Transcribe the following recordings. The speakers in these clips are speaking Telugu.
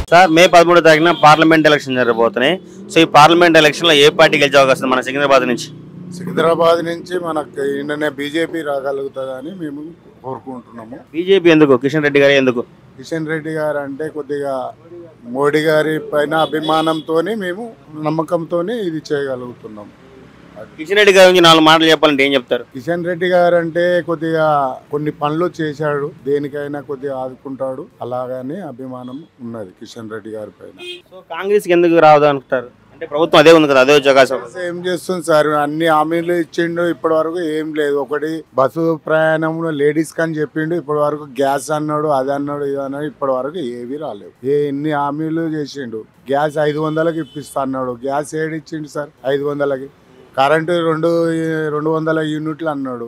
సార్ మే 13వ తారీఖున పార్లమెంట్ ఎలక్షన్ జరగబోతున్నాయి. సో ఈ పార్లమెంట్ ఎలక్షన్ లో ఏ పార్టీ గెలిచే అవకాశం మన సికింద్రాబాద్ నుంచి? సికింద్రాబాద్ నుంచి మనకు ఈయననే బీజేపీ రాగలుగుతుందని మేము కోరుకుంటున్నాము. బీజేపీ ఎందుకు? కిషన్ రెడ్డి గారు ఎందుకు? కిషన్ రెడ్డి గారు అంటే కొద్దిగా మోడీ గారి పైన అభిమానంతో మేము నమ్మకంతో ఇది చేయగలుగుతున్నాము. కిషన్ రెడ్డి గారి గురించి 4 మాటలు చెప్పాలంటే ఏం చెప్తారు? కిషన్ రెడ్డి గారు అంటే కొద్దిగా కొన్ని పనులు చేశాడు, దేనికైనా కొద్దిగా ఆదుకుంటాడు, అలాగని అభిమానం ఉన్నది కిషన్ రెడ్డి గారి పైన. సో కాంగ్రెస్ కి ఎందుకు రావద్దు అనుకుంటారు? అంటే ప్రభుత్వం అదే ఉంది కదా, అదే అవకాశం. ఏం చేస్తుంది సార్, అన్ని హామీలు ఇచ్చిండు, ఇప్పటి వరకు ఏం లేదు. ఒకటి బస్సు ప్రయాణంలో లేడీస్ కని చెప్పిండు, ఇప్పటి వరకు గ్యాస్ అన్నాడు, అది అన్నాడు, ఇది అన్నాడు, ఇప్పటి వరకు ఏవి రాలేవు. ఎన్ని హామీలు చేసిండు. గ్యాస్ 500కి ఇప్పిస్తా అన్నాడు, గ్యాస్ ఏడిచ్చిండు సార్ 500కి. కరెంటు 200 యూనిట్లు అన్నాడు,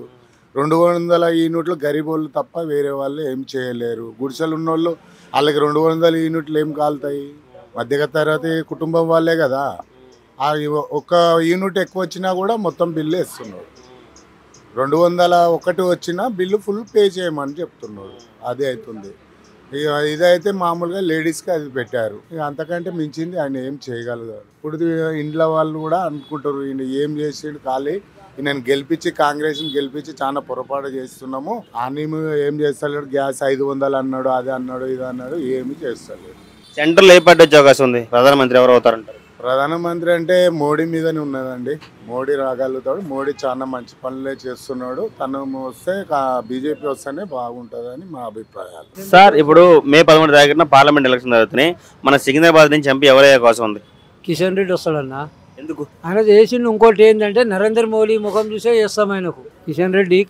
200 యూనిట్లు గరీబోళ్ళు తప్ప వేరే వాళ్ళు ఏం చేయలేరు. గుడిసెలు ఉన్నోళ్ళు వాళ్ళకి 200 యూనిట్లు ఏం కాలుతాయి? మధ్యతరగతి కుటుంబం వాళ్ళే కదా. ఒక యూనిట్ ఎక్కువ వచ్చినా కూడా మొత్తం బిల్లు వేస్తున్నాడు. 201 వచ్చినా బిల్లు ఫుల్ పే చేయమని చెప్తున్నాడు. అదే అవుతుంది. ఇక ఇదైతే మామూలుగా లేడీస్కి అది పెట్టారు. ఇక అంతకంటే మించింది ఆయన ఏం చేయగలగారు. ఇప్పుడు ఇంట్లో వాళ్ళు కూడా అనుకుంటారు ఈయన ఏం చేసిండు, ఖాళీ ఈయనను గెలిపించి కాంగ్రెస్ని గెలిపించి చాలా పొరపాటు చేస్తున్నాము. అని ఏం చేస్తలేడు. గ్యాస్ 500 అన్నాడు, అది అన్నాడు, ఇది అన్నాడు, ఏమి చేస్తలేడు. సెంట్రల్ ఏ పార్టీ వచ్చే అవకాశం ఉంది? ప్రధానమంత్రి ఎవరు అవుతారంటారు? ప్రధానమంత్రి అంటే మోడీ మీదనే ఉన్నదండి. మోడీ రాగలుగుతాడు. మోడీ చాలా మంచి పనులే చేస్తున్నాడు. తను వస్తే బీజేపీ వస్తేనే బాగుంటుందని మా అభిప్రాయాలు. సార్ ఇప్పుడు మే 13వ తారీఖున పార్లమెంట్ ఎలక్షన్ జరుగుతున్నాయి. మన సికింద్రాబాద్ నుంచి ఎంపీ ఎవరయ్యే అవకాశం ఉంది? కిషన్ రెడ్డి వస్తాడన్న. ఎందుకు? ఆయన చేసిండు. ఇంకోటి ఏంటంటే నరేంద్ర మోడీ ముఖం చూసే చేస్తాం ఆయనకు. కిషన్ రెడ్డి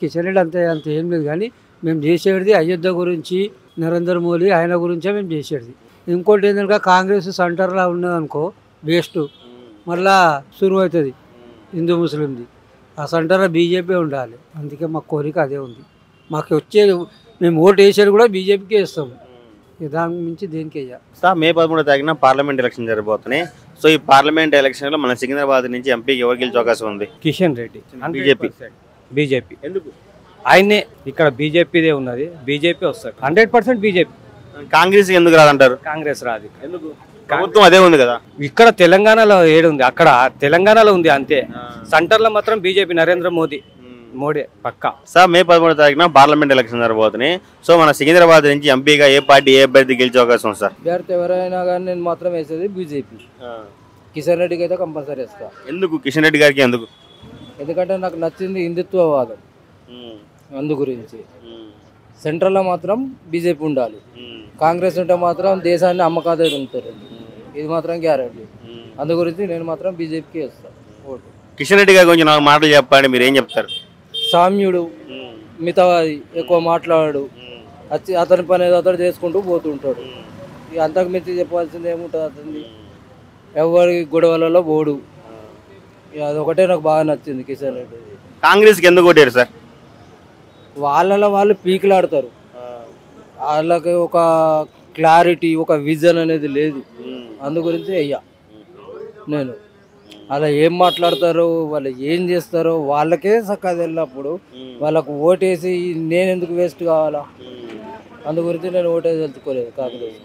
అంత ఏం లేదు, కానీ మేము చేసేది అయోధ్య గురించి, నరేంద్ర మోడీ ఆయన గురించే మేము చేసేది. ఇంకోటి ఏంటంటే కాంగ్రెస్ సెంటర్లో ఉన్నదనుకో వేస్ట్, మళ్ళా సురువు అవుతుంది హిందూ ముస్లింది. ఆ సెంటర్లో బీజేపీ ఉండాలి. అందుకే మా కోరిక అదే ఉంది. మాకు వచ్చేది మేము ఓటు వేసేది కూడా బీజేపీకి వేస్తాము. దాని నుంచి దేనికి వేయాలి. సార్ మే 13వ తారీఖున పార్లమెంట్ ఎలక్షన్ జరగబోతున్నాయి. సో ఈ పార్లమెంట్ ఎలక్షన్లో మన సికింద్రాబాద్ నుంచి ఎంపీకి ఎవరు గెలిచే అవకాశం ఉంది? కిషన్ రెడ్డి. బీజేపీ ఎందుకు? ఆయనే ఇక్కడ బీజేపీదే ఉన్నది, బీజేపీ వస్తారు 100% బీజేపీ. కాంగ్రెస్ ఎందుకు రాదంటారు? కాంగ్రెస్ రాదు. ఎందుకు? ప్రభుత్వం అదే ఉంది కదా. ఇక్కడ తెలంగాణలో ఏడుంది, అక్కడ తెలంగాణలో ఉంది అంతే. సెంటర్ లో మాత్రం బీజేపీ, నరేంద్ర మోదీ పక్కా. సార్ మే 13వ తారీఖున పార్లమెంట్ ఎలక్షన్ జరగబోతున్నాయి. సో మన సికింద్రాబాద్ నుంచి ఎంపీగా ఏ పార్టీ, ఏ అభ్యర్థి గెలిచే అవకాశం ఉంది సార్? అభ్యర్థి ఎవరైనా కానీ నేను మాత్రం వేసేది బీజేపీ. కిషన్ రెడ్డికి అయితే కంపల్సరీ వేస్తా. ఎందుకు కిషన్ రెడ్డి గారికి? ఎందుకు? ఎందుకంటే నాకు నచ్చింది హిందుత్వవాదం. అందు గురించి సెంట్రల్లో మాత్రం బీజేపీ ఉండాలి. కాంగ్రెస్ ఉంటే మాత్రం దేశాన్ని అమ్మకాదే ఉంటారు. ఇది మాత్రం గ్యారెంటీ. అందు గురించి నేను మాత్రం బీజేపీకి వేస్తాను ఓటు. కిషన్ రెడ్డి గారి గురించి 4 మాటలు చెప్పండి, మీరు ఏం చెప్తారు? సామ్యుడు, మితవాది, ఎక్కువ మాట్లాడు, అతని పని ఏదో అతడు చేసుకుంటూ పోతుంటాడు. ఇక అంతకు మించి చెప్పాల్సింది ఏముంటుంది? అతన్ని ఎవరి గొడవలలో పోడు. ఇక అదొకటే నాకు బాగా నచ్చింది కిషన్ రెడ్డి. కాంగ్రెస్కి ఎందుకు కొట్టారు సార్? వాళ్ళలో వాళ్ళు పీకులాడతారు. వాళ్ళకి ఒక క్లారిటీ, ఒక విజన్ అనేది లేదు. అందు గురించి అయ్యా నేను అలా ఏం మాట్లాడతారో, వాళ్ళు ఏం చేస్తారో వాళ్ళకే చక్కగా వెళ్ళినప్పుడు వాళ్ళకు ఓటేసి నేను ఎందుకు వేస్ట్ కావాలా? అందు గురించి నేను ఓటేసి తెలుసుకోలేదు కాంగ్రెస్.